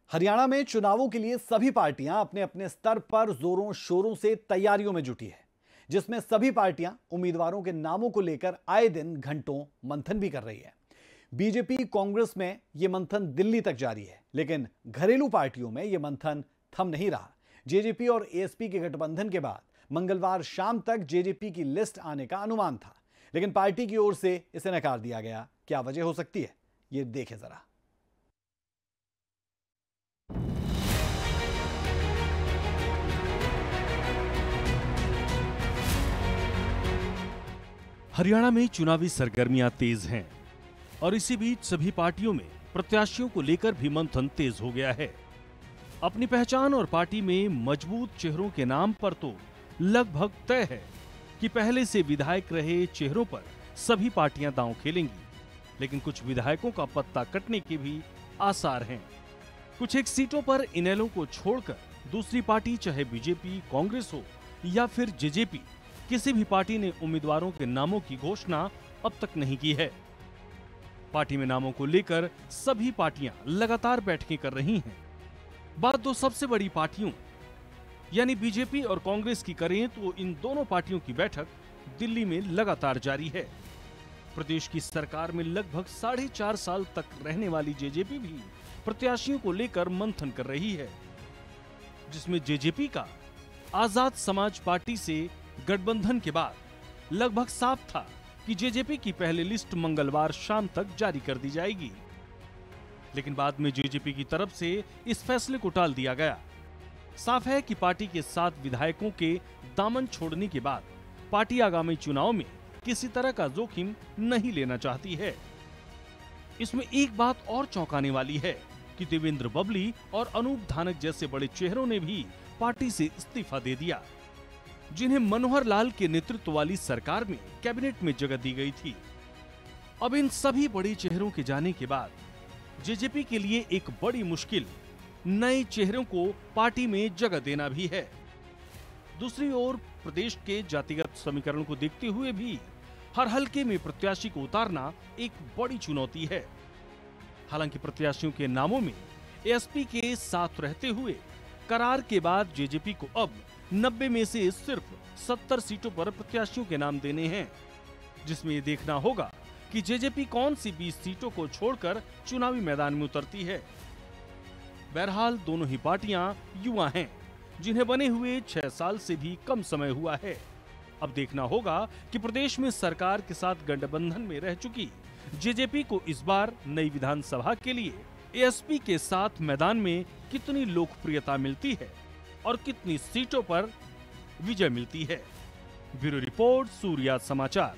हरियाणा में चुनावों के लिए सभी पार्टियां अपने अपने स्तर पर जोरों शोरों से तैयारियों में जुटी है, जिसमें सभी पार्टियां उम्मीदवारों के नामों को लेकर आए दिन घंटों मंथन भी कर रही है। बीजेपी कांग्रेस में यह मंथन दिल्ली तक जारी है, लेकिन घरेलू पार्टियों में यह मंथन थम नहीं रहा। जेजेपी और एएसपी के गठबंधन के बाद मंगलवार शाम तक जेजेपी की लिस्ट आने का अनुमान था, लेकिन पार्टी की ओर से इसे नकार दिया गया। क्या वजह हो सकती है, यह देखें जरा। हरियाणा में चुनावी सरगर्मियां तेज हैं और इसी बीच सभी पार्टियों में प्रत्याशियों को लेकर भी मंथन तेज हो गया है। अपनी पहचान और पार्टी में मजबूत चेहरों के नाम पर तो लगभग तय है कि पहले से विधायक रहे चेहरों पर सभी पार्टियां दांव खेलेंगी, लेकिन कुछ विधायकों का पत्ता कटने के भी आसार हैं। कुछ एक सीटों पर इनेलो को छोड़कर दूसरी पार्टी, चाहे बीजेपी, कांग्रेस हो या फिर जेजेपी, किसी भी पार्टी ने उम्मीदवारों के नामों की घोषणा अब तक नहीं की है। पार्टी में नामों को लेकर सभी पार्टियां लगातार बैठकें कर रही हैं। बात दो सबसे बड़ी पार्टियों यानी बीजेपी और कांग्रेस की करें तो इन दोनों पार्टियों की बैठक दिल्ली में लगातार जारी है। प्रदेश की सरकार में लगभग 4.5 साल तक रहने वाली जेजेपी भी प्रत्याशियों को लेकर मंथन कर रही है, जिसमें जेजेपी का आजाद समाज पार्टी से गठबंधन के बाद लगभग साफ था कि जेजेपी की पहली लिस्ट मंगलवार शाम तक जारी कर दी जाएगी, लेकिन बाद में जेजेपी की तरफ से इस फैसले को टाल दिया गया। साफ है कि पार्टी के 7 विधायकों के दामन छोड़ने के बाद पार्टी आगामी चुनाव में किसी तरह का जोखिम नहीं लेना चाहती है। इसमें एक बात और चौंकाने वाली है कि देवेंद्र बबली और अनूप धानक जैसे बड़े चेहरों ने भी पार्टी से इस्तीफा दे दिया, जिन्हें मनोहर लाल के नेतृत्व वाली सरकार में कैबिनेट में जगह दी गई थी। अब इन सभी बड़े चेहरों के जाने के बाद जेजेपी के लिए एक बड़ी मुश्किल नए चेहरों को पार्टी में जगह देना भी है। दूसरी ओर प्रदेश के जातिगत समीकरण को देखते हुए भी हर हलके में प्रत्याशी को उतारना एक बड़ी चुनौती है। हालांकि प्रत्याशियों के नामों में एएसपी के साथ रहते हुए करार के बाद जेजेपी को अब 90 में से सिर्फ 70 सीटों पर प्रत्याशियों के नाम देने हैं, जिसमें ये देखना होगा कि जेजेपी कौन सी 20 सीटों को छोड़कर चुनावी मैदान में उतरती है। बहरहाल दोनों ही पार्टियां युवा हैं, जिन्हें बने हुए 6 साल से भी कम समय हुआ है। अब देखना होगा कि प्रदेश में सरकार के साथ गठबंधन में रह चुकी जेजेपी को इस बार नई विधानसभा के लिए एएसपी के साथ मैदान में कितनी लोकप्रियता मिलती है और कितनी सीटों पर विजय मिलती है। ब्यूरो रिपोर्ट, सूर्या समाचार।